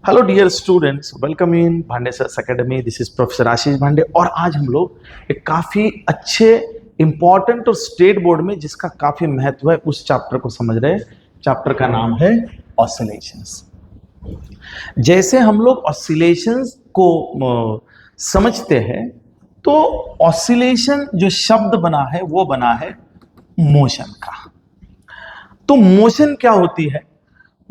Hello dear students, welcome in Bhande sir's academy. This is professor Ashish Bhande और आज हम लोग एक काफ़ी अच्छे इंपॉर्टेंट और स्टेट बोर्ड में जिसका काफ़ी महत्व है उस चैप्टर को समझ रहे हैं। चैप्टर का नाम है ऑसिलेशंस। जैसे हम लोग ऑसिलेशंस को समझते हैं तो ऑसिलेशन जो शब्द बना है वो बना है मोशन का। तो मोशन क्या होती है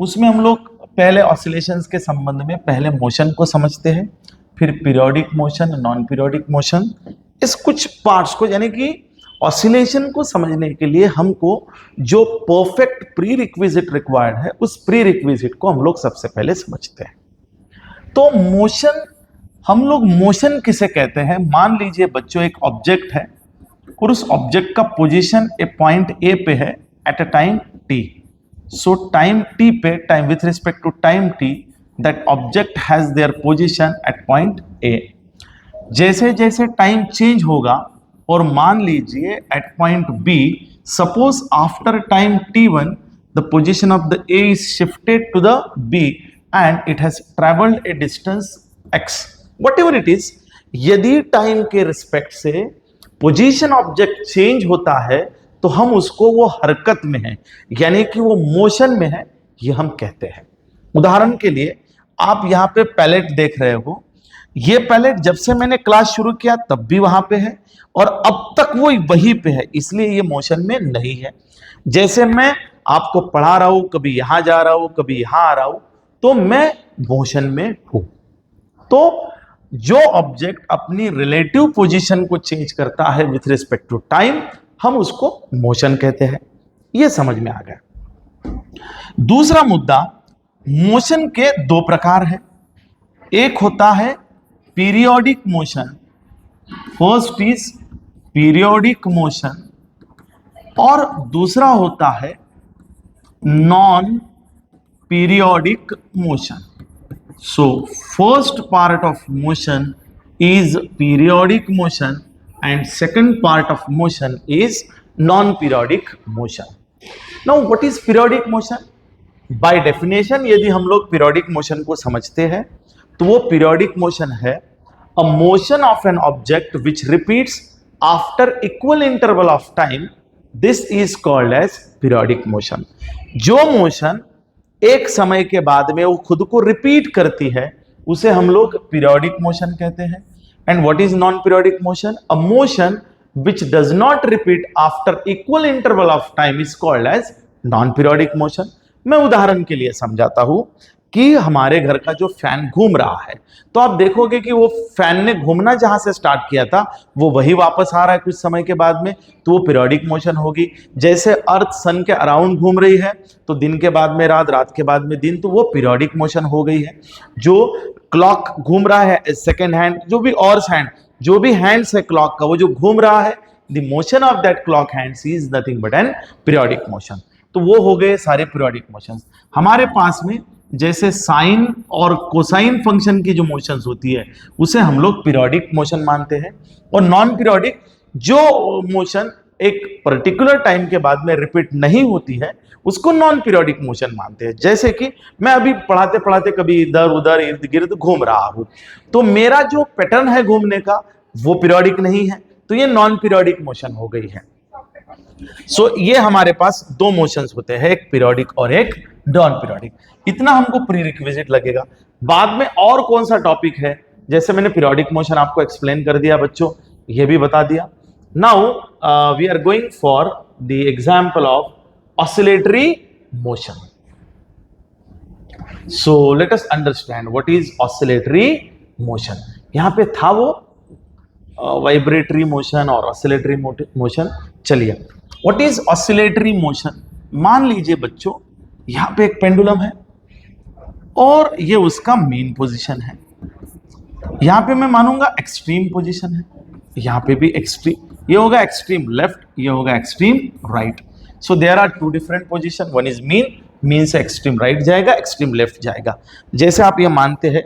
उसमें हम लोग पहले ऑसिलेशंस के संबंध में पहले मोशन को समझते हैं, फिर periodic motion, non periodic motion, इस कुछ पार्ट्स को, यानी कि ऑसिलेशन को समझने के लिए हमको जो परफेक्ट प्री रिक्विजिट रिक्वायर्ड है उस प्री रिक्विजिट को हम लोग सबसे पहले समझते हैं। तो मोशन, हम लोग मोशन किसे कहते हैं? मान लीजिए बच्चों एक ऑब्जेक्ट है और उस ऑब्जेक्ट का पोजीशन ए पॉइंट ए पे है at a time T. So time t पे, time with respect to time t, that object has their position at point A. जैसे जैसे टाइम चेंज होगा और मान लीजिए at point B, suppose after time t1 the position of the A is shifted to the B and it has traveled a distance x, whatever it is। यदि time के respect से position object change होता है तो हम उसको, वो हरकत में है यानी कि वो मोशन में है, ये हम कहते हैं। उदाहरण के लिए आप यहाँ पे पैलेट देख रहे हो, ये पैलेट जब से मैंने क्लास शुरू किया तब भी वहां पे है और अब तक वो वहीं पे है, इसलिए ये मोशन में नहीं है। जैसे मैं आपको पढ़ा रहा हूं, कभी यहां जा रहा हूं, कभी यहां आ रहा हूं, तो मैं मोशन में हूं। तो जो ऑब्जेक्ट अपनी रिलेटिव पोजीशन को चेंज करता है विथ रिस्पेक्ट टू टाइम, हम उसको मोशन कहते हैं। यह समझ में आ गया। दूसरा मुद्दा, मोशन के दो प्रकार हैं। एक होता है periodic motion, first is periodic motion, और दूसरा होता है non periodic motion. So first part of motion is periodic motion and second part of motion is non-periodic motion. Now what is periodic motion? By definition यदि हम लोग periodic motion को समझते हैं तो वो periodic motion है a motion of an object which repeats after equal interval of time. This is called as periodic motion. जो motion एक समय के बाद में वो खुद को repeat करती है उसे हम लोग periodic motion कहते हैं। And what is non-periodic motion? A motion which does not repeat after equal interval of time is called as non-periodic motion. मैं उदाहरण के लिए समझाता हूं कि हमारे घर का जो फैन घूम रहा है तो आप देखोगे कि वो फैन ने घूमना जहां से स्टार्ट किया था वो वही वापस आ रहा है कुछ समय के बाद में, तो वो पीरियोडिक मोशन होगी। जैसे अर्थ सन के अराउंड घूम रही है तो दिन के बाद में रात, रात के बाद में दिन, तो वो पीरियोडिक मोशन हो गई है। जो क्लॉक घूम रहा है सेकेंड हैंड, जो भी और हैंड, जो भी हैंड्स है क्लॉक का, वो जो घूम रहा है, the motion of that clock hands is nothing but an periodic motion. तो वो हो गए सारे पीरियोडिक मोशंस। हमारे पास में जैसे साइन और कोसाइन फंक्शन की जो मोशंस होती है उसे हम लोग पीरियोडिक मोशन मानते हैं, और नॉन पीरियोडिक जो मोशन एक पर्टिकुलर टाइम के बाद में रिपीट नहीं होती है उसको नॉन पीरियोडिक मोशन मानते हैं। जैसे कि मैं अभी पढ़ाते पढ़ाते कभी इधर उधर इर्द गिर्द घूम रहा हूं तो मेरा जो पैटर्न है घूमने का वो पीरियोडिक नहीं है, तो ये नॉन पीरियोडिक मोशन हो गई है। सो ये हमारे पास दो मोशंस होते हैं, एक पीरियोडिक और एक नॉन पीरियोडिक। इतना हमको प्री रिक्विजिट लगेगा। बाद में और कौन सा टॉपिक है, जैसे मैंने पीरियोडिक मोशन आपको एक्सप्लेन कर दिया बच्चों, ये भी बता दिया। Now we are going for the example of oscillatory motion. So let us understand what is oscillatory motion. यहां पे था वो वाइब्रेटरी मोशन और ऑसिलेटरी मोशन। चलिए, व्हाट इज ऑसिलेटरी मोशन? मान लीजिए बच्चों यहां पे एक पेंडुलम है और ये उसका मेन पोजीशन है। यहां पे मैं मानूंगा एक्सट्रीम पोजीशन है, यहां पे भी एक्सट्रीम, ये होगा एक्सट्रीम लेफ्ट, ये होगा extreme right. So there are two different position, one is mean से एक्सट्रीम राइट जाएगा, एक्सट्रीम लेफ्ट जाएगा। जैसे आप ये मानते हैं,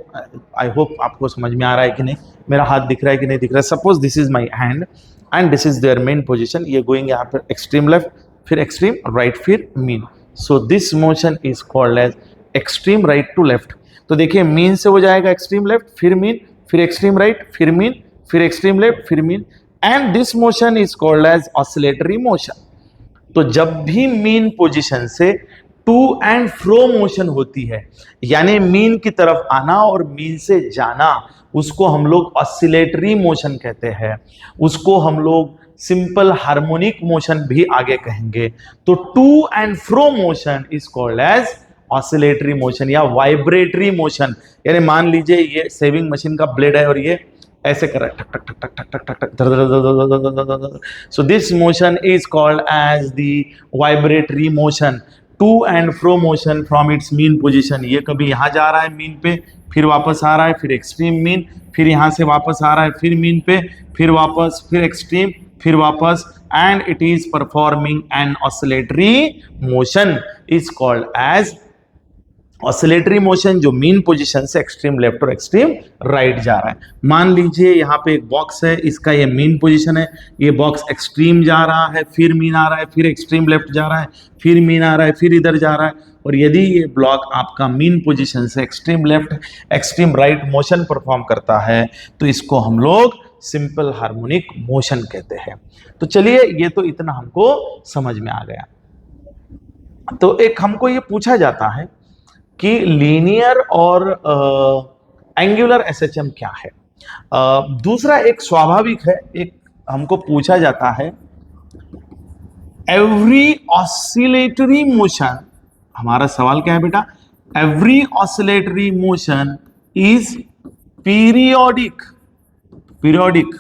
आई होप आपको समझ में आ रहा है कि नहीं, मेरा हाथ दिख रहा है कि नहीं दिख रहा है। Suppose this is my hand and this is their mean position, ये गोइंग यहाँ पर एक्सट्रीम लेफ्ट, फिर एक्सट्रीम राइट, फिर mean. So this motion is called as extreme right to left. तो देखिए मीन से हो जाएगा एक्सट्रीम लेफ्ट, फिर मीन, फिर एक्सट्रीम राइट, फिर मीन, फिर एक्सट्रीम लेफ्ट, फिर mean, and this motion is called as oscillatory motion. तो जब भी मीन पोजीशन से टू एंड फ्रो मोशन होती है, यानी मीन की तरफ आना और मीन से जाना, उसको हम लोग ऑसिलेटरी मोशन कहते हैं। उसको हम लोग सिंपल हार्मोनिक मोशन भी आगे कहेंगे। तो to and fro motion is called as oscillatory motion या वाइब्रेटरी मोशन। यानी मान लीजिए ये सेविंग मशीन का ब्लेड है और ये ऐसे कर रहा है, ठक ठक ठक ठक ठक ठक ठक धर धर धर धर धर धर। So this motion is called as the vibratory motion. To and fro motion from its mean position, ये कभी यहाँ जा रहा है मीन पे, फिर वापस आ रहा है, फिर एक्सट्रीम मीन, फिर यहाँ से वापस आ रहा है, फिर मीन पे, फिर वापस, फिर एक्सट्रीम, फिर वापस, and it is performing an oscillatory motion is called as oscillatory motion, जो मीन पोजीशन से एक्सट्रीम लेफ्ट और एक्सट्रीम राइट जा रहा है। मान लीजिए यहाँ पे एक बॉक्स है, इसका ये मीन पोजीशन है, ये बॉक्स एक्सट्रीम जा रहा है, फिर मीन आ रहा है, फिर एक्सट्रीम लेफ्ट जा रहा है, फिर मीन आ रहा है, फिर इधर जा रहा है। और यदि ये ब्लॉक आपका मीन पोजीशन से extreme left extreme right motion perform करता है, तो इसको हम लोग सिंपल हार्मोनिक मोशन कहते हैं। तो चलिए, ये तो इतना हमको समझ में आ गया। तो एक हमको ये पूछा जाता है कि लीनियर और एंगुलर एसएचएम क्या है। दूसरा एक स्वाभाविक है, एक हमको पूछा जाता है एवरी ऑसिलेटरी मोशन। हमारा सवाल क्या है बेटा? Every oscillatory motion is periodic, periodic,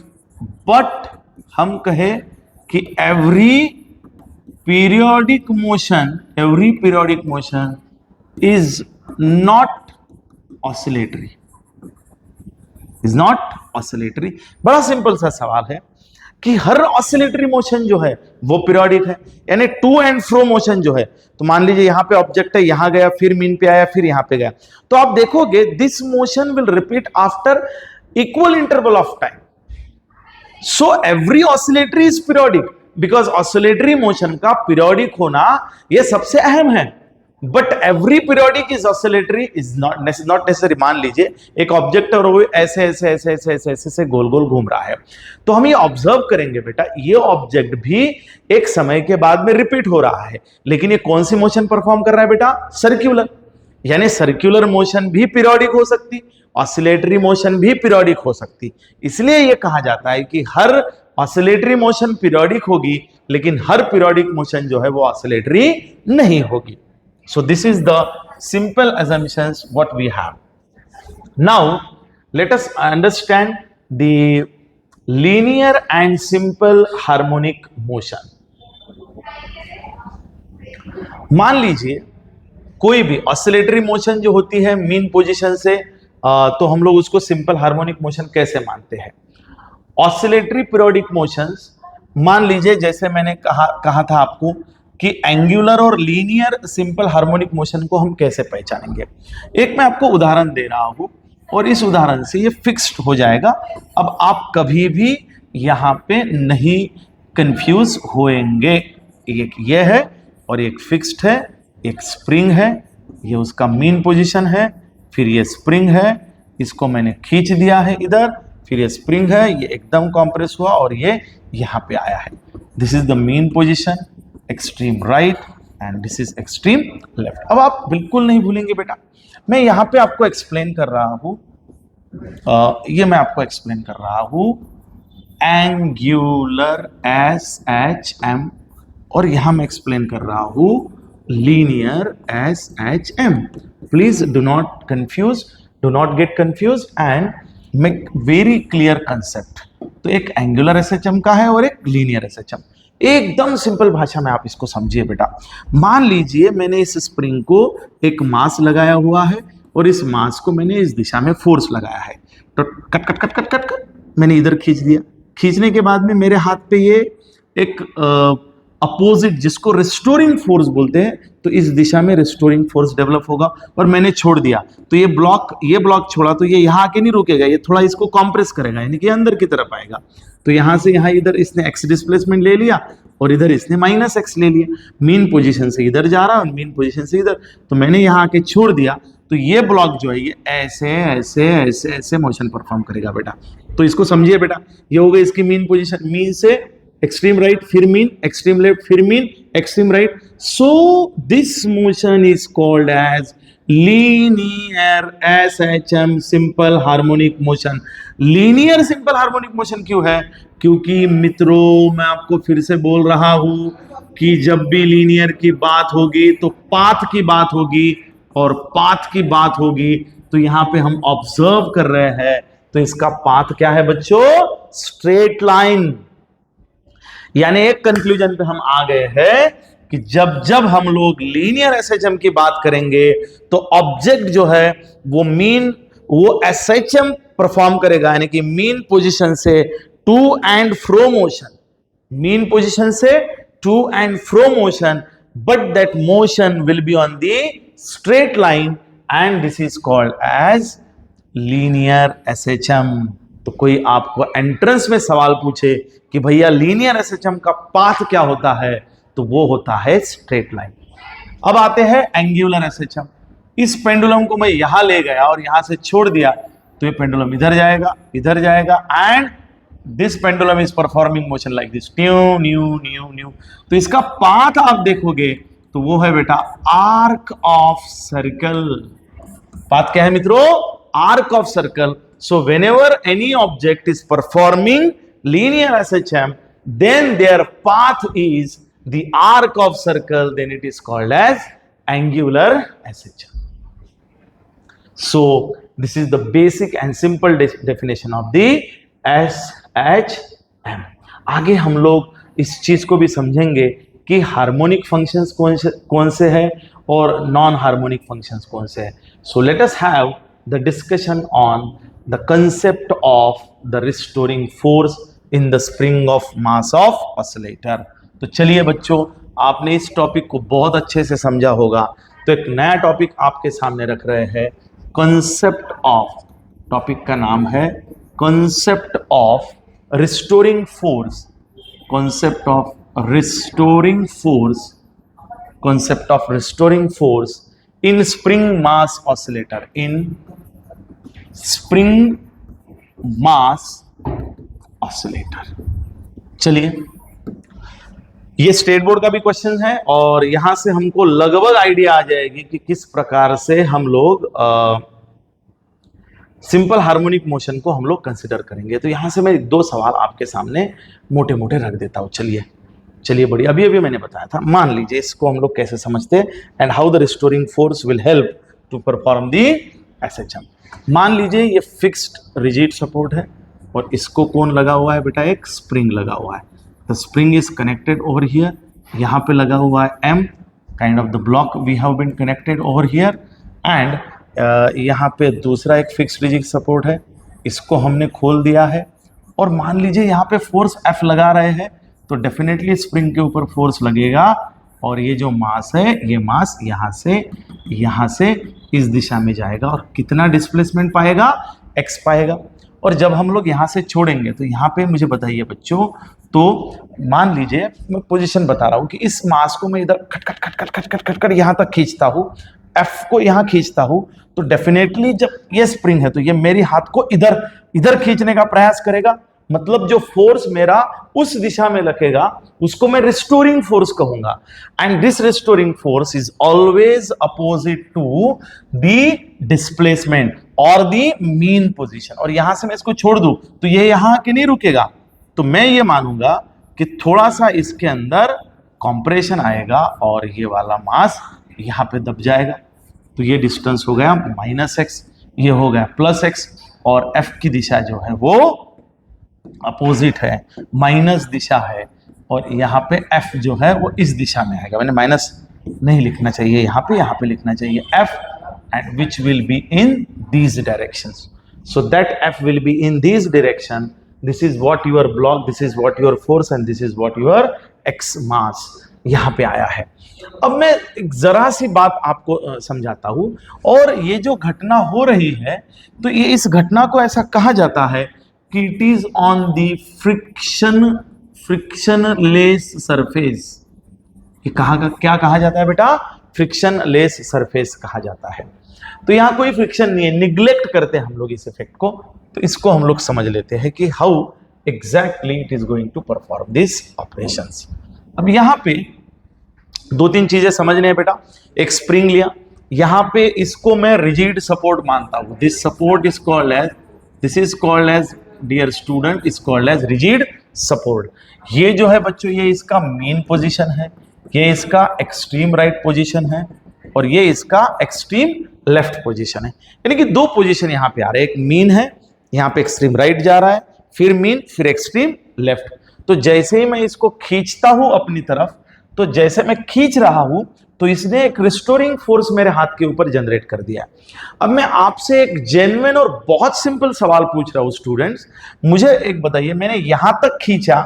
but हम कहे कि every periodic motion is not oscillatory, is not oscillatory। बड़ा सिंपल सा सवाल है कि हर ऑसिलेटरी मोशन जो है वो पीरियोडिक है, यानी टू एंड फ्रो मोशन जो है। तो मान लीजिए यहां पे ऑब्जेक्ट है, यहां गया, फिर मीन पे आया, फिर यहां पे गया, तो आप देखोगे this motion will repeat after equal interval of time. So every oscillatory is periodic, because oscillatory motion का पीरियोडिक होना यह सबसे अहम है। But every periodic is oscillatory is not necessary. मान लीजिए एक ऑब्जेक्ट और वो ऐसे ऐसे ऐसे ऐसे ऐसे ऐसे ऐसे गोल गोल घूम रहा है, तो हम ये ऑब्जर्व करेंगे बेटा, ये ऑब्जेक्ट भी एक समय के बाद में रिपीट हो रहा है, लेकिन ये कौन सी मोशन परफॉर्म कर रहा है बेटा? सर्क्युलर। यानी सर्क्युलर मोशन भी पीरियोडिक हो सकती, ऑसिलेटरी मोशन भी पीरियोडिक हो सकती। इसलिए ये कहा जाता है कि हर ऑसिलेटरी मोशन पीरियोडिक होगी, लेकिन हर पीरियोडिक मोशन जो है वो ऑसिलेटरी नहीं होगी। So this is the simple assumptions what we have. Now let us understand the linear and simple harmonic motion. मान लीजिए कोई भी ऑसिलेटरी मोशन जो होती है मीन पोजीशन से, तो हम लोग उसको सिंपल हार्मोनिक मोशन कैसे मानते हैं? ऑसिलेटरी पीरियोडिक मोशंस, मान लीजिए जैसे मैंने कहा था आपको कि एंगुलर और लीनियर सिंपल हार्मोनिक मोशन को हम कैसे पहचानेंगे। एक मैं आपको उदाहरण दे रहा हूं और इस उदाहरण से ये फिक्स्ड हो जाएगा। अब आप कभी भी यहां पे नहीं कंफ्यूज होएंगे। एक ये है और एक फिक्स्ड है, एक स्प्रिंग है, ये उसका मीन पोजीशन है, फिर ये स्प्रिंग है, इसको मैंने खींच दिया है इधर, फिर ये स्प्रिंग है, ये एकदम कॉम्प्रेस हुआ और ये यहां पे आया है। This is the mean position, extreme right, and this is extreme left. अब आप बिल्कुल नहीं भूलेंगे बेटा, मैं यहां पे आपको एक्सप्लेन कर रहा हूं, ये मैं आपको एक्सप्लेन कर रहा हूं एंगुलर SHM, और यहां मैं एक्सप्लेन कर रहा हूं linear SHM। Please do not confuse, do not get confuse and make very clear concept. तो एक एंगुलर SHM का है और एक लीनियर SHM। एकदम सिंपल भाषा में आप इसको समझिए बेटा। मान लीजिए मैंने इस स्प्रिंग को एक मास लगाया हुआ है और इस मास को मैंने इस दिशा में फोर्स लगाया है, तो cut cut cut cut cut cut मैंने इधर खींच दिया। खींचने के बाद में मेरे हाथ पे ये एक अपोजिट, जिसको रिस्टोरिंग फोर्स बोलते हैं, तो इस दिशा में रिस्टोरिंग फोर्स डेवलप होगा और मैंने छोड़ दिया, तो ये ब्लॉक छोड़ा, तो ये यहाँ आके नहीं रुकेगा, ये थोड़ा इसको कॉम्प्रेस करेगा, यानी कि अंदर की तरफ आएगा। तो यहाँ से यहाँ इधर इसने एक्स डिस्प्लेसमेंट ले लिया और इधर इसने -x ले लिया। मीन पोजीशन से इधर जा रहा है और मीन पोजीशन से इधर, तो मैंने यहाँ आके छोड़ दिया, तो ये ब्लॉक जो है ये ऐसे ऐसे ऐसे ऐसे मोशन परफॉर्म करेगा बेटा। तो इसको समझिए बेटा, ये हो गई इसकी मीन पोजीशन, मीन से एक्सट्रीम राइट, फिर मीन, एक्सट्रीम लेफ्ट, फिर mean, extreme right. So this motion is called as linear SHM, simple harmonic motion. Linear simple harmonic motion क्यों है? क्योंकि मित्रों मैं आपको फिर से बोल रहा हूं कि जब भी लीनियर की बात होगी तो पाथ की बात होगी, और पाथ की बात होगी तो यहां पे हम ऑब्जर्व कर रहे हैं, तो इसका पाथ क्या है बच्चों? Straight line. यानी एक कंक्लूजन पे हम आ गए हैं कि जब जब हम लोग लीनियर SHM की बात करेंगे तो ऑब्जेक्ट जो है वो मीन, वो SHM परफॉर्म करेगा, यानी कि मीन पोजीशन से to and fro motion, mean position से to and fro motion, but that motion will be on the straight line and this is called as linear SHM। तो कोई आपको entrance में सवाल पूछे कि भैया लीनियर SHM का पाथ क्या होता है, तो वो होता है स्ट्रेट लाइन। अब आते हैं एंगुलर SHM। इस पेंडुलम को मैं यहां ले गया और यहां से छोड़ दिया तो ये पेंडुलम इधर जाएगा, इधर जाएगा, and this pendulum is performing motion like this, new new new new. तो इसका पाथ आप देखोगे तो वो है बेटा आर्क ऑफ सर्कल। पाथ क्या है मित्रों? Arc of circle. So whenever any object is performing linear SHM, then their path is the arc of circle, then it is called as angular SHM. So this is the basic and simple definition of the SHM. आगे हम लोग इस चीज को भी समझेंगे कि harmonic functions कौन से हैं और नॉन हार्मोनिक फंक्शंस कौन से हैं। So let us have the discussion on the concept of the restoring force in the spring of mass of oscillator। तो चलिए बच्चों, आपने इस टॉपिक को बहुत अच्छे से समझा होगा, तो एक नया टॉपिक आपके सामने रख रहे हैं, कंसेप्ट ऑफ, टॉपिक का नाम है concept of restoring force, concept of restoring force, concept of restoring force in spring mass oscillator, in spring mass oscillator. चलिए, ये स्टेट बोर्ड का भी क्वेश्चन है और यहां से हमको लगभग आइडिया आ जाएगी कि किस प्रकार से हम लोग सिंपल हार्मोनिक मोशन को हम लोग कंसिडर करेंगे। तो यहां से मैं दो सवाल आपके सामने मोटे मोटे रख देता हूं। चलिए बढ़िया, अभी मैंने बताया था। मान लीजिए इसको हम लोग कैसे समझते हैं, and how the restoring force will help to perform the SHM। मान लीजिए ये फिक्स्ड रिजिड सपोर्ट है और इसको कौन लगा हुआ है बेटा? एक स्प्रिंग लगा हुआ है। The spring is connected over here, यहाँ पे लगा हुआ है M, kind of the block we have been connected over here, and यहाँ पे दूसरा एक फिक्स्ड रिजिड सपोर्ट है, इसको हमने खोल दिया है। और मान लीजिए यहाँ पे फोर्स F लगा रहे हैं, तो डेफिनेटली स्प्रिंग के ऊपर फोर्स लगेगा, और ये जो मास है, ये मास यहाँ से इस दिशा में जाएगा और कितना डिस्प्लेसमेंट पाएगा? X पाएगा। और जब हम लोग यहाँ से छोड़ेंगे तो यहाँ पे मुझे बताइए बच्चों, तो मान लीजिए मैं पोजीशन बता रहा हूँ कि इस मास को मैं इधर खट यहाँ तक खींचता हूँ, F को यहाँ खींचता हूँ, तो डेफिनेटली जब ये स्प्रिंग है तो ये मेरी हाथ को इधर खींचने का प्रयास करेगा, मतलब जो फोर्स मेरा उस दिशा में लगेगा उसको मैं रिस्टोरिंग फोर्स कहूंगा। And this restoring force is always opposite to the displacement और द मीन पोजीशन। और यहां से मैं इसको छोड़ दूं तो ये यहां के नहीं रुकेगा, तो मैं ये मानूंगा कि थोड़ा सा इसके अंदर कंप्रेशन आएगा और ये वाला मास यहां पे दब जाएगा। तो ये डिस्टेंस हो गया -x, ये हो गया +x, और F की दिशा जो है वो अपोजिट है, माइनस दिशा है, और यहाँ पे F जो है वो इस दिशा में आएगा। मैंने माइनस नहीं लिखना चाहिए, यहाँ पे लिखना चाहिए F, and which will be in these directions. So that F will be in these direction, this is what your block, this is what your force, and this is what your X मास यहाँ पे आया है। अब मैं एक जरा सी बात आपको समझाता हूं, और ये जो घटना हो रही है, तो ये इस घटना को ऐसा कहा जाता है कि it is on the frictionless surface. ये क्या कहा जाता है बेटा? फ्रिक्शनलेस सरफेस कहा जाता है। तो यहां कोई फ्रिक्शन नहीं है, निग्लेक्ट करते हैं हम लोग इस इफेक्ट को। तो इसको हम लोग समझ लेते हैं कि how exactly it is going to perform this operations. अब यहां पे दो तीन चीजें समझने हैं बेटा। एक स्प्रिंग लिया, यहां पे इसको मैं रिजिड सपोर्ट मानता हूं। This support is called as, this is called as dear student, is called as rigid support. ये जो है बच्चों, ये इसका मेन पोजीशन है, ये इसका एक्सट्रीम राइट पोजीशन है, और ये इसका एक्सट्रीम लेफ्ट पोजीशन है। यानी कि दो पोजीशन यहां पे आ रहे हैं, एक मीन है, यहां पे एक्सट्रीम राइट जा रहा है, फिर मीन, फिर एक्सट्रीम लेफ्ट। तो जैसे ही मैं इसको खींचता हूं अपनी तरफ, तो जैसे मैं खींच रहा हूं तो इसने एक रिस्टोरिंग फोर्स मेरे हाथ के ऊपर जनरेट कर दिया। अब मैं आपसे एक जेन्युइन और बहुत सिंपल सवाल पूछ रहा हूं स्टूडेंट्स, मुझे एक बताइए, मैंने यहां तक खींचा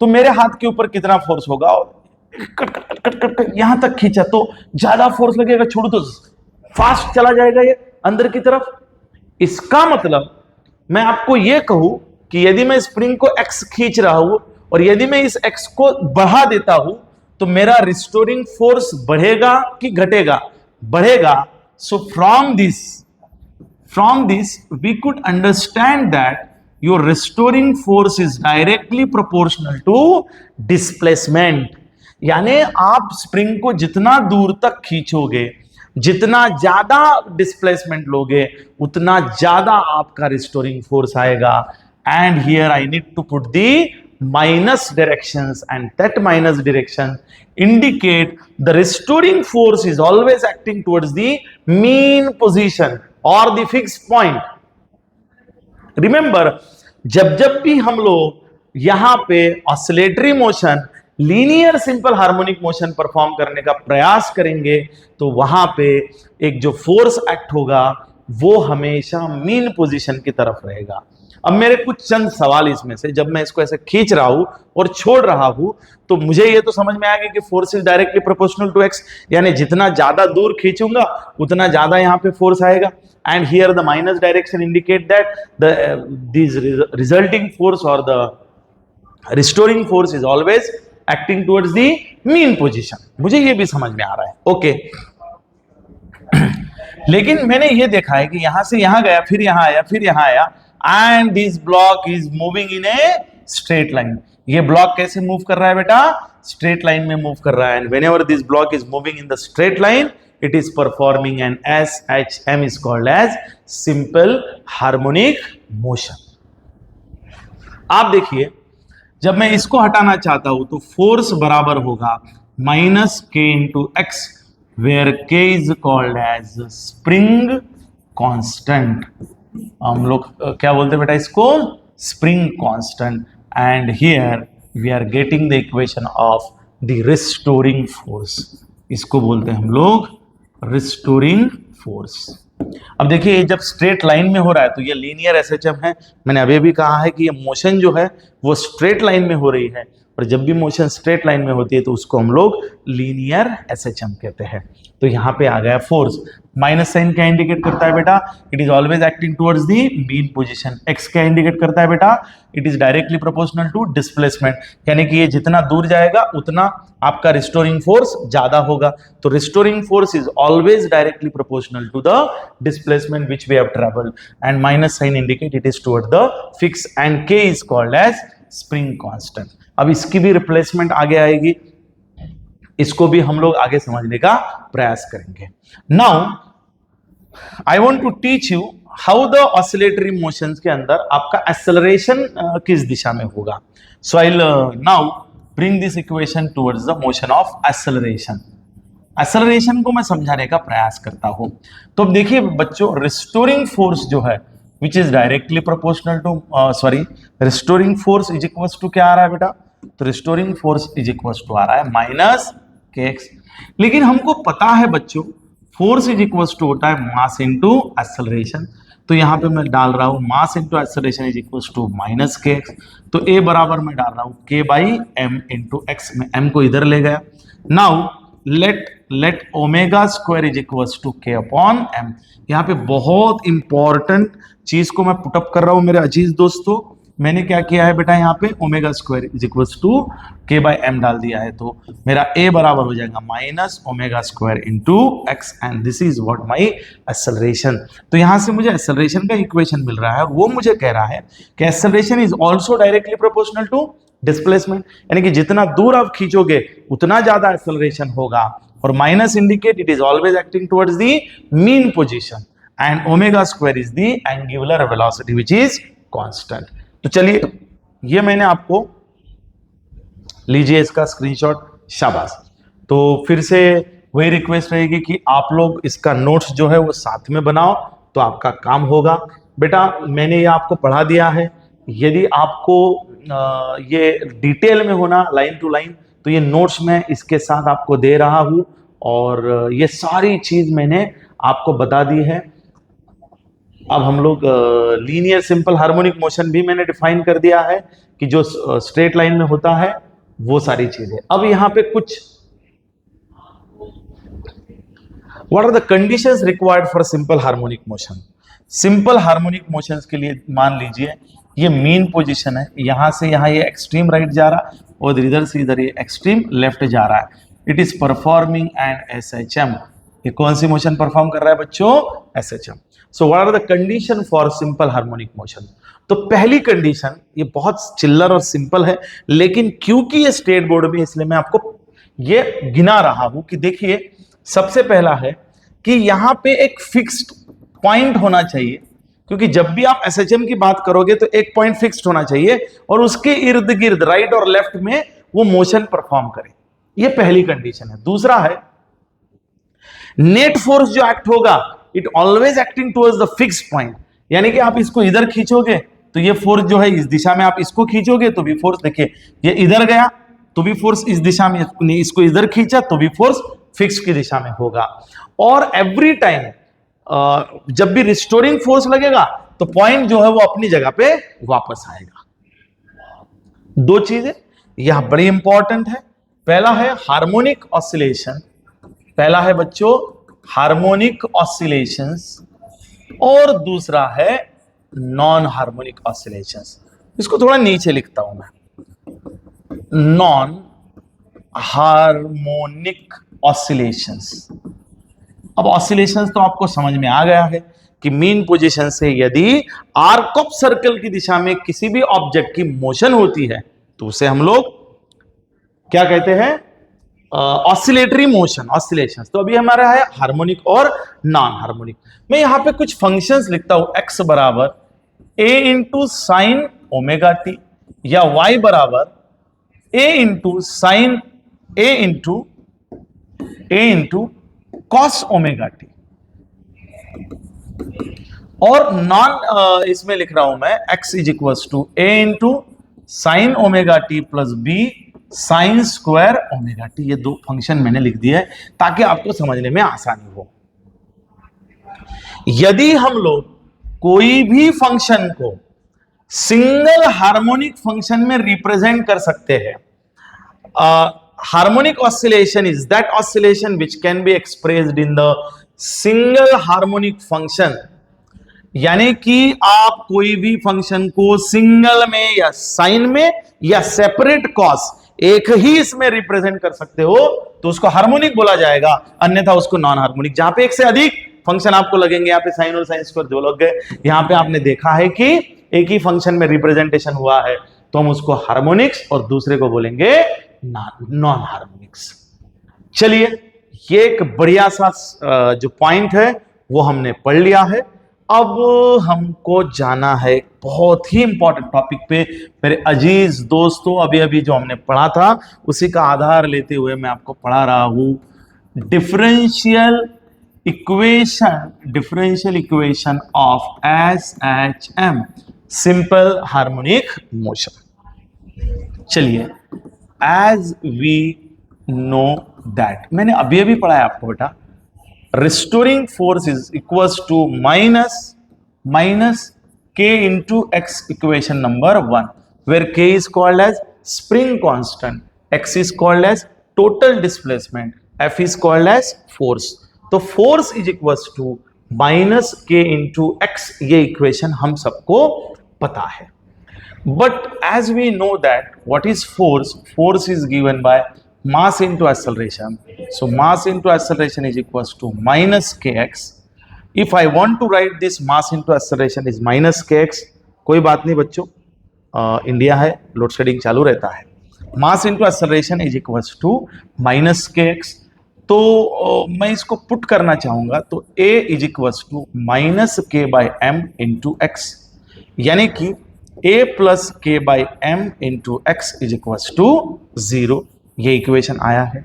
तो मेरे हाथ के ऊपर कितना फोर्स होगा? Cut cut cut cut cut यहां तक खींचा तो ज्यादा फोर्स लगेगा, छोड़ो तो फास्ट चला जाएगा ये अंदर की तरफ। इसका मतलब मैं आपको यह कहूं कि यदि मैं स्प्रिंग को एक्स खींच रहा हूं और यदि मैं इस एक्स को बढ़ा देता हूं तो मेरा रिस्टोरिंग फोर्स बढ़ेगा कि घटेगा? बढ़ेगा। So from this we could understand that your restoring force is directly proportional to displacement. यानी आप स्प्रिंग को जितना दूर तक खींचोगे, जितना ज्यादा डिस्प्लेसमेंट लोगे, उतना ज्यादा आपका रिस्टोरिंग फोर्स आएगा। And here I need to put the minus directions, and that minus direction indicate the restoring force is always acting towards the mean position or the fixed point. Remember, जब भी हम लोग यहां पे oscillatory motion, linear simple harmonic motion perform करने का प्रयास करेंगे तो वहां पे एक जो फोर्स एक्ट होगा वो हमेशा मीन पोजीशन की तरफ रहेगा। अब मेरे कुछ चंद सवाल इसमें से, जब मैं इसको ऐसे खींच रहा हूं और छोड़ रहा हूं तो मुझे ये तो समझ में आ गया कि force is directly proportional to x, यानी जितना ज्यादा दूर खींचूंगा उतना ज्यादा यहां पे फोर्स आएगा। And here the minus direction indicate that this resulting force और the restoring force is always acting towards the mean position. मुझे ये भी समझ में आ रहा है, ओके। लेकिन मैंने ये देखा है कि यहां से यहां गया, फिर यहां आया, फिर यहां आया, and this block is moving in a straight line। ये ब्लॉक कैसे मूव कर रहा है बेटा? स्ट्रेट लाइन में मूव कर रहा है। and whenever this block is moving in the straight line, it is performing an SHM is called as simple harmonic motion। आप देखिए, जब मैं इसको हटाना चाहता हूं तो फोर्स बराबर होगा minus k into x, where k is called as spring constant. हम लोग क्या बोलते हैं बेटा इसको? Spring constant. And here we are getting the equation of the restoring force, इसको बोलते हैं हम लोग रिस्टोरिंग फोर्स। अब देखिए, जब स्ट्रेट लाइन में हो रहा है तो ये लीनियर एसएचएम है। मैंने अभी भी कहा है कि ये मोशन जो है वो स्ट्रेट लाइन में हो रही है, और जब भी मोशन स्ट्रेट लाइन में होती है तो उसको हम लोग लीनियर एसएचएम कहते हैं। तो यहां पे आ गया फोर्स। माइनस साइन क्या इंडिकेट करता है बेटा? It is always acting towards the mean position. X क्या इंडिकेट करता है बेटा? It is directly proportional to displacement, यानी कि ये जितना दूर जाएगा उतना आपका रिस्टोरिंग फोर्स ज्यादा होगा। तो restoring force is always directly proportional to the displacement which we have travelled, and minus sign indicate it is toward the fix, and k is called as spring constant. अब इसकी भी replacement आगे आएगी, इसको भी हम लोग आगे समझने का प्रयास करेंगे। Now I want to teach you how the oscillatory motions के अंदर आपका एक्सेलरेशन किस दिशा में होगा। So I now bring this equation towards the motion of acceleration. Acceleration को मैं समझाने का प्रयास करता हूं। तो अब देखिए बच्चों, रिस्टोरिंग फोर्स जो है which is directly proportional to restoring force is equals to क्या आ रहा है बेटा? तो restoring force is equals to आ रहा है माइनस के एक्स। लेकिन हमको पता है बच्चों, फोर्स इज इक्वल्स टू होता है मास इनटू एक्सेलरेशन। तो यहां पे मैं डाल रहा हूं mass into acceleration is equals to minus k x. तो ए बराबर मैं डाल रहा हूं k by m into x. में एम को इधर ले गया। Now let omega square is equals to k upon m. यहां पे बहुत इंपॉर्टेंट चीज को मैं पुटअप कर रहा हूं मेरे अजीज दोस्तों। मैंने क्या किया है बेटा, यहाँ पे omega square is equal to k by m डाल दिया है, तो मेरा ए बराबर हो जाएगा minus omega square into x, and this is what my acceleration. तो यहाँ से मुझे एक्सेलरेशन का इक्वेशन मिल रहा है, वो मुझे कह रहा है कि acceleration is also directly proportional to displacement, यानी कि जितना दूर आप खींचोगे उतना ज्यादा एक्सेलरेशन होगा, और minus indicate it is always acting towards the mean position, and omega square is the angular velocity which is constant. तो चलिए, ये मैंने आपको, लीजिए इसका स्क्रीनशॉट, शाबाश। तो फिर से वही रिक्वेस्ट रहेगी कि आप लोग इसका नोट्स जो है वो साथ में बनाओ, तो आपका काम होगा। बेटा मैंने ये आपको पढ़ा दिया है, यदि आपको ये डिटेल में होना लाइन टू लाइन, तो ये नोट्स मैं इसके साथ आपको दे रहा हूं, और ये सारी चीज मैंने आपको बता दी है। अब हम लोग लीनियर सिंपल हार्मोनिक मोशन भी मैंने डिफाइन कर दिया है कि जो स्ट्रेट लाइन में होता है वो सारी चीजें। अब यहां पे कुछ what are the conditions required for simple harmonic motion. Simple harmonic motions के लिए मान लीजिए ये मीन पोजीशन है, यहां से यहां ये एक्सट्रीम राइट जा रहा है और इधर से इधर ये एक्सट्रीम लेफ्ट जा रहा है। It is performing an SHM। ये कौन सी मोशन परफॉर्म कर रहा है बच्चों? SHM। So what are the condition for simple harmonic motion? तो पहली कंडीशन, ये बहुत चिल्लर और सिंपल है, लेकिन क्योंकि ये स्टेट बोर्ड में, इसलिए मैं आपको ये गिना रहा हूं कि देखिए, सबसे पहला है कि यहां पे एक फिक्स्ड पॉइंट होना चाहिए, क्योंकि जब भी आप SHM की बात करोगे तो एक पॉइंट फिक्स्ड होना चाहिए और उसके इर्द गिर्द राइट और लेफ्ट में वो मोशन परफॉर्म करे। ये पहली कंडीशन है। दूसरा है नेट फोर्स जो एक्ट होगा, it always acting towards the fixed point, यानी कि आप इसको इधर खींचोगे तो ये फोर्स जो है इस दिशा में, आप इसको खींचोगे तो भी फोर्स, देखिए ये इधर गया तो भी फोर्स इस दिशा में, इसको इधर खींचा तो भी फोर्स फिक्स की दिशा में होगा। और एवरी टाइम जब भी रिस्टोरिंग फोर्स लगेगा तो पॉइंट जो है वो अपनी जगह पे वापस आएगा। दो चीजें यह बड़ी इंपॉर्टेंट है। पहला है हार्मोनिक ऑसिलेशन, पहला है बच्चों हार्मोनिक ऑसिलेशंस, और दूसरा है नॉन हार्मोनिक ऑसिलेशंस। इसको थोड़ा नीचे लिखता हूं मैं, नॉन हार्मोनिक ऑसिलेशंस। अब ऑसिलेशंस तो आपको समझ में आ गया है कि मीन पोजीशन से यदि आर्क ऑफ सर्कल की दिशा में किसी भी ऑब्जेक्ट की मोशन होती है तो उसे हम लोग क्या कहते हैं? Oscillatory motion, oscillations. तो अभी हमारा है हार्मोनिक और नॉन हार्मोनिक। मैं यहां पे कुछ फंक्शंस लिखता हूं, x बराबर a into sine omega t, या y बराबर a into sine a into cos omega t, और नॉन इसमें लिख रहा हूं मैं x is equal to a into sine omega t plus b sine square omega t. ये दो फंक्शन मैंने लिख दिया है ताकि आपको समझने में आसानी हो। यदि हम लोग कोई भी फंक्शन को सिंगल हार्मोनिक फंक्शन में रिप्रेजेंट कर सकते हैं, harmonic oscillation is that oscillation which can be expressed in the single harmonic function. यानी कि आप कोई भी फंक्शन को सिंगल में या साइन में या सेपरेट कॉस, एक ही इसमें रिप्रेजेंट कर सकते हो तो उसको हार्मोनिक बोला जाएगा, अन्यथा उसको नॉन हार्मोनिक। जहां पे एक से अधिक फंक्शन आपको लगेंगे, यहाँ पे साइन और साइन स्क्वायर दो लग गए, यहाँ पे आपने देखा है कि एक ही फंक्शन में रिप्रेजेंटेशन हुआ है तो हम उसको हार्मोनिक्स और दूसरे को बोलेंगे नॉन हार्मोनिक्स। चलिए, ये एक बढ़िया सा जो पॉइंट है वो हमने पढ़ लिया है। अब हमको जाना है एक बहुत ही इंपॉर्टेंट टॉपिक पे। मेरे अजीज दोस्तों, अभी अभी जो हमने पढ़ा था उसी का आधार लेते हुए मैं आपको पढ़ा रहा हूं differential equation of SHM, simple harmonic motion. चलिए, एज वी नो दैट, मैंने अभी अभी पढ़ा है आपको बेटा, restoring force is equals to minus k into x equation number 1, where k is called as spring constant, x is called as total displacement, f is called as force. तो force is equals to minus k into x, ये equation हम सबको पता है। But as we know that what is force, force is given by mass into acceleration. So mass into acceleration is equals to minus kx. If I want to write this mass into acceleration is minus kx, कोई बात नहीं बच्चों, India है, load shedding चालू रहता है. Mass into acceleration is equals to minus k x. तो मैं इसको पुट करना चाहूंगा तो a is equals to minus k by m into x, यानी कि a plus k by m into x is equals to 0. ये इक्वेशन आया है.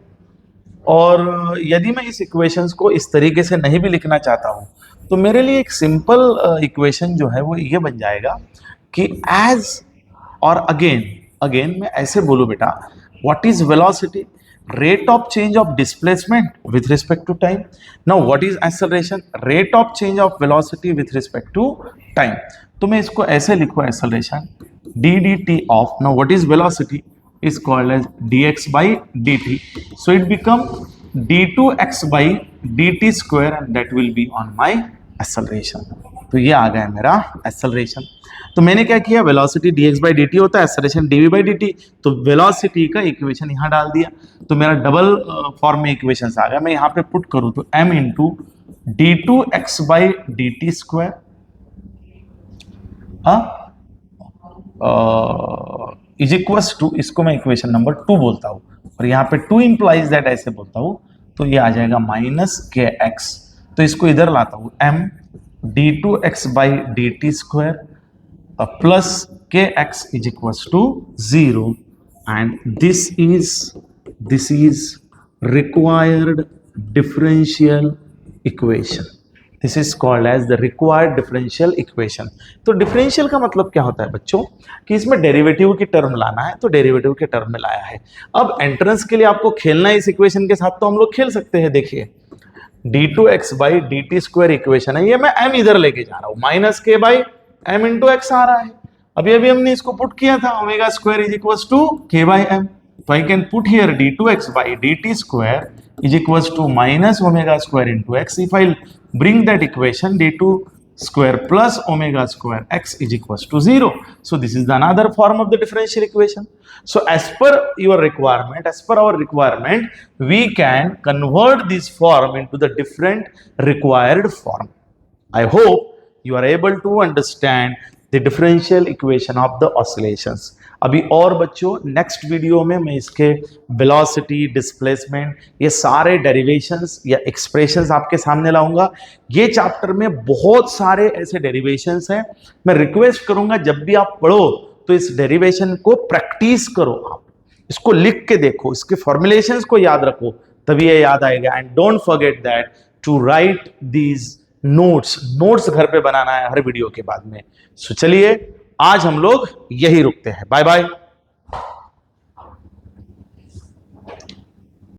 और यदि मैं इस इक्वेशंस को इस तरीके से नहीं भी लिखना चाहता हूं तो मेरे लिए एक सिंपल इक्वेशन जो है वो ये बन जाएगा कि एज और अगेन मैं ऐसे बोलूं बेटा, what is velocity, rate of change of displacement with respect to time. Now what is acceleration, rate of change of velocity with respect to time. तो मैं इसको ऐसे लिखूँ, acceleration d dt of, now what is velocity is called as dx by dt, so it become d2x by dt square and that will be on my acceleration. तो ये आ गया मेरा acceleration. तो मैंने क्या किया, वेलोसिटी dx by dt होता है, एक्सेलरेशन dv by dt, तो वेलोसिटी का इक्वेशन यहाँ डाल दिया, तो मेरा डबल फॉर्म में इक्वेशन आ गया. मैं यहाँ पे पुट करूँ तो m into d2x by dt square is equals to, इसको मैं इक्वेशन नंबर 2 बोलता हूँ और यहाँ पे 2 इंप्लाइज दैट ऐसे बोलता हूँ, तो ये आ जाएगा माइनस के एक्स. तो इसको इधर लाता हूँ, m d2x by dt square plus kx is equals to 0 and this is required differential equation. This is called as the required differential equation. तो differential का मतलब क्या होता है बच्चों कि इसमें डेरिवेटिव की टर्म लाना है, तो डेरिवेटिव के टर्म में लाया है. अब एंट्रेंस के लिए आपको खेलना है इस इक्वेशन के साथ, तो हम लोग खेल सकते हैं. देखिए d2x by dt square equation है, ये मैं m इधर लेके जा रहा हूँ, minus k by m into x आ रहा है. अभी हमने इसको पुट किया था, omega square is equals to k by m. तो I can put here d2x by dt square is equals to minus omega square into x. If I bring that equation d2 square plus omega square x is equals to 0. So this is the another form of the differential equation. So as per your requirement, as per our requirement, we can convert this form into the different required form. I hope you are able to understand the differential equation of the oscillations. अभी और बच्चों next video में मैं इसके velocity, displacement, ये सारे derivations या expressions आपके सामने लाऊंगा. ये चैप्टर में बहुत सारे ऐसे डेरिवेशंस हैं. मैं रिक्वेस्ट करूंगा जब भी आप पढ़ो तो इस डेरिवेशन को प्रैक्टिस करो, आप इसको लिख के देखो, इसके फॉर्मुलेशंस को याद रखो, तभी ये याद आएगा. And don't forget that to write these notes घर पे बनाना है हर वीडियो के बाद में. सो चलिए आज हम लोग यही रुकते हैं. Bye bye.